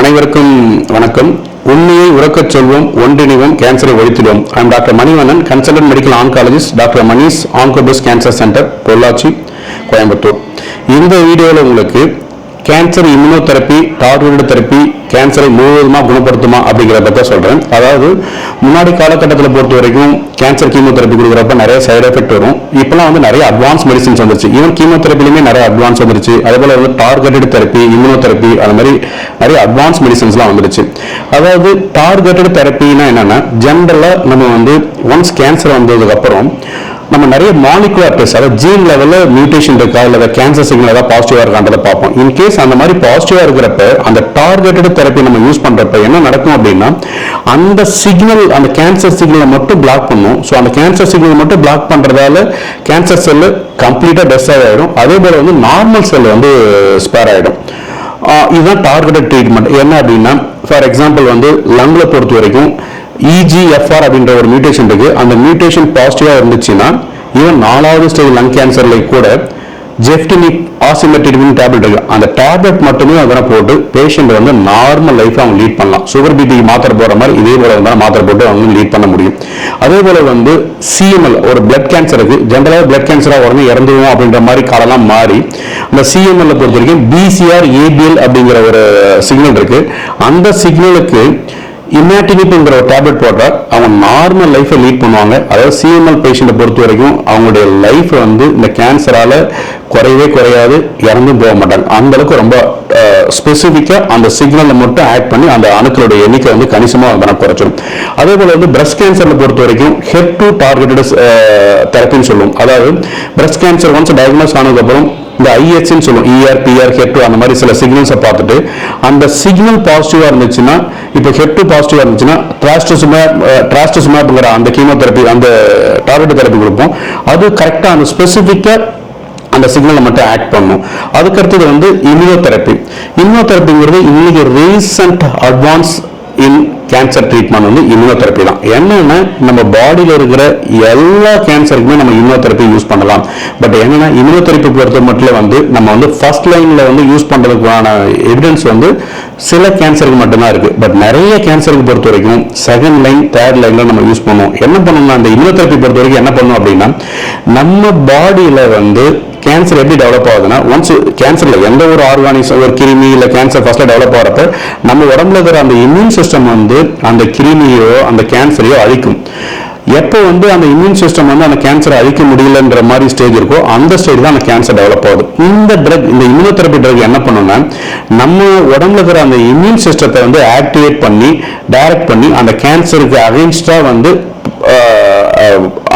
அனைவருக்கும் வணக்கம். உண்மையை உறக்கச் சொல்வோம், ஒன்றிணைவோம், கேன்சரை ஒழித்திடுவோம். I am doctor Manivannan, consultant medical oncologist, doctor Manish ஆன்கோபஸ் கேன்சர் சென்டர், பொள்ளாச்சி, கோயம்புத்தூர். இந்த வீடியோவில் உங்களுக்கு கேன்சர் இம்யூனோதெரப்பி, டார்கெட்டட் தெரப்பி கேன்சரை முழுவதுமாக குணப்படுத்துமா அப்படிங்கிறத பற்றி சொல்கிறேன். அதாவது முன்னாடி காலகட்டத்தில் பொறுத்த வரைக்கும் கேன்சர் கீமோதெரப்பி கொடுக்குறப்ப நிறைய சைடு எஃபெக்ட் வரும். இப்போலாம் வந்து நிறைய அட்வான்ஸ் மெடிசின்ஸ் வந்துருச்சு. ஈவன் கீமோதெரப்பிலுமே நிறைய அட்வான்ஸ் வந்துருச்சு. அதே போல் வந்து டார்கெட்டட் தெரப்பி, இம்யூனோதெரப்பி, அது மாதிரி நிறைய அட்வான்ஸ் மெடிசின்ஸ்லாம் வந்துருச்சு. அதாவது டார்கெட்டட் தெரப்பின்னா என்னென்னா, ஜென்ரலாக நம்ம வந்து ஒன்ஸ் கேன்சர் வந்ததுக்கப்புறம் நம்ம நிறைய மாலிகுலர் டெஸ்ட், அதாவது ஜீன் லெவலில் மியூட்டேஷன் இருக்கா இல்லை கேன்சர் சிக்னல் ஏதாவது பாசிட்டிவாக இருக்கான்றதை பார்ப்போம். இன்கேஸ் அந்த மாதிரி பாசிட்டிவாக இருக்கிறப்ப அந்த டார்கெட்டட் தெரப்பி நம்ம யூஸ் பண்ணுறப்ப என்ன நடக்கும் அப்படின்னா, அந்த சிக்னல், அந்த கேன்சர் சிக்னலை மட்டும் பிளாக் பண்ணும். ஸோ அந்த கேன்சர் சிக்னல் மட்டும் பிளாக் பண்ணுறதால கேன்சர் செல்லு கம்ப்ளீட்டாக டெஸ்ட்ராய் ஆகிடும். அதே போல் வந்து நார்மல் செல் வந்து ஸ்பேர் ஆகிடும். இதுதான் டார்கெட்டட் ட்ரீட்மெண்ட். என்ன அப்படின்னா, ஃபார் எக்ஸாம்பிள் வந்து லங்ல பொறுத்த வரைக்கும் EGFR அப்படின்ற ஒரு மியூட்டேஷன் இருக்கு. அந்த மியூட்டேஷன் பாசிட்டிவா இருந்துச்சுன்னா ஈவன் 4வது ஸ்டேஜ் லங் கேன்சர்ல கூட ஜெஃப்டினிப் ஆசிமெட்ரிடின் டேப்லெட் இருக்கு. அந்த டேப்லெட் மட்டுமே அதனை போட்டு பேஷண்ட் வந்து நார்மல் லைஃப் அவங்க லீட் பண்ணலாம். சுகர் பிபிக்கு மாத்திரை போற மாதிரி இதே போல வந்து மாத்திரை போட்டு அவங்க லீட் பண்ண முடியும். அதே போல வந்து CML, ஒரு பிளட் கேன்சருக்கு ஜென்ரலாக பிளட் கேன்சரா உடனே இறந்துவோம் அப்படின்ற மாதிரி காலெல்லாம் மாறி அந்த CML பொறுத்த வரைக்கும் BCR ABL அப்படிங்கிற ஒரு சிக்னல் இருக்கு. அந்த சிக்னலுக்கு இமேட்டினிப்ங்கிற ஒரு டேப்லெட் போட்டால் அவங்க நார்மல் லைஃப்பை லீட் பண்ணுவாங்க. அதாவது CML பேஷண்ட்டை பொறுத்த வரைக்கும் அவங்களுடைய லைஃப் வந்து இந்த கேன்சரால் குறையவே குறையாது, இறந்தும் போக மாட்டாங்க. அந்த அளவுக்கு ரொம்ப ஸ்பெசிஃபிக்காக அந்த சிக்னலை மட்டும் ஆட் பண்ணி அந்த அணுக்களுடைய எண்ணிக்கை வந்து கணிசமாக குறைச்சிடும். அதே போல் வந்து பிரஸ்ட் கேன்சரை பொறுத்த வரைக்கும் HER2 டார்கெட்டட் தெரப்பின்னு சொல்லுவோம். அதாவது பிரஸ்ட் கேன்சர் ஒன்ஸ் டயக்னோஸ் ஆனதுக்கப்புறம் இந்த IHன்னு சொல்லுவோம், ER, PR, HER2 அந்த மாதிரி சில சிக்னல்ஸை பார்த்துட்டு அந்த சிக்னல் பாசிட்டிவாக இருந்துச்சுன்னா, இப்போ HER2 பாசிட்டிவாக இருந்துச்சுன்னா ட்ராஸ்டசுமேப்ங்கிற அந்த கீமோதெரப்பி, அந்த டார்கெட் தெரப்பி கொடுப்போம். அது கரெக்டாக அந்த ஸ்பெசிஃபிக்காக அந்த சிக்னலை மட்டும் ஆக்ட் பண்ணும். அதுக்கடுத்தது வந்து இம்யூனோதெரப்பி. இம்யூனோதெரப்பிங்கிறது இன்னைக்கு recent advance in cancer treatment வந்து இம்யூனோதெரப்பி தான். என்னன்னா, நம்ம பாடியில் இருக்கிற எல்லா கேன்சருக்குமே நம்ம இம்யூனோதெரப்பி யூஸ் பண்ணலாம். பட் என்னன்னா, இம்யூனோதெரப்பி பொறுத்த மட்டும் வந்து நம்ம வந்து ஃபர்ஸ்ட் லைன்ல வந்து யூஸ் பண்றதுக்கான எவிடன்ஸ் வந்து சில கேன்சருக்கு மட்டும்தான் இருக்கு. பட் நிறைய கேன்சருக்கு பொறுத்த வரைக்கும் செகண்ட் லைன், தேர்ட் லைன்ல நம்ம யூஸ் பண்ணுவோம். என்ன பண்ணணும்னா, அந்த இம்யூனோதெரப்பி பொறுத்த வரைக்கும் என்ன பண்ணும் அப்படின்னா, நம்ம பாடியில வந்து கேன்சர் எப்படி டெவலப் ஆகுதுன்னா, ஒன்ஸ் கேன்சர்ல எந்த ஒரு ஆர்கானிசம், ஒரு கிருமி இல்லை கேன்சர் ஃபர்ஸ்ட்ல டெவலப் ஆகிறப்ப நம்ம உடம்புல இருக்கிற அந்த இம்யூன் சிஸ்டம் வந்து அந்த கிருமியோ அந்த கேன்சரையோ அழிக்கும். எப்போ வந்து அந்த இம்யூன் சிஸ்டம் வந்து அந்த கேன்சரை அழிக்க முடியலன்ற மாதிரி ஸ்டேஜ் இருக்கோ, அந்த ஸ்டேஜ் தான் அந்த கேன்சர் டெவலப் ஆகுது. இந்த ட்ரக், இந்த இம்யூனோதெரப்பி ட்ரக் என்ன பண்ணுன்னா, நம்ம உடம்புல இருக்கிற அந்த இம்யூன் சிஸ்டத்தை வந்து ஆக்டிவேட் பண்ணி டைரக்ட் பண்ணி அந்த கேன்சருக்கு அகைன்ஸ்டா வந்து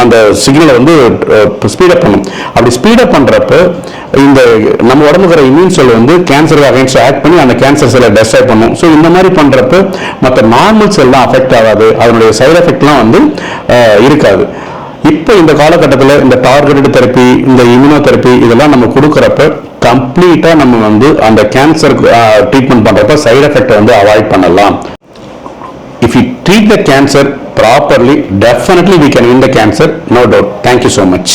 அந்த சிக்னலை வந்து ஸ்பீடப் பண்ணும். அப்படி ஸ்பீடப் பண்றப்ப இந்த நம்ம உடம்புக்கிற இம்யூன் செல் வந்து கேன்சருக்கு அகைன்ஸ்ட் ஆக்ட் பண்ணி அந்த கேன்சர் செல்லை டெஸ்ட்ராய் பண்ணும். ஸோ இந்த மாதிரி பண்றப்ப மற்ற நார்மல் செல்லாம் அஃபெக்ட் ஆகாது, அதனுடைய சைடு எஃபெக்ட்லாம் வந்து இருக்காது. இப்போ இந்த காலகட்டத்தில் இந்த டார்கெட்டட் தெரப்பி, இந்த இம்யூனோதெரப்பி இதெல்லாம் நம்ம கொடுக்குறப்ப கம்ப்ளீட்டா நம்ம வந்து அந்த கேன்சர் ட்ரீட்மெண்ட் பண்றப்ப சைடு எஃபெக்ட் வந்து அவாய்ட் பண்ணலாம். If we treat the cancer properly, definitely we can win the cancer, no doubt. Thank you so much.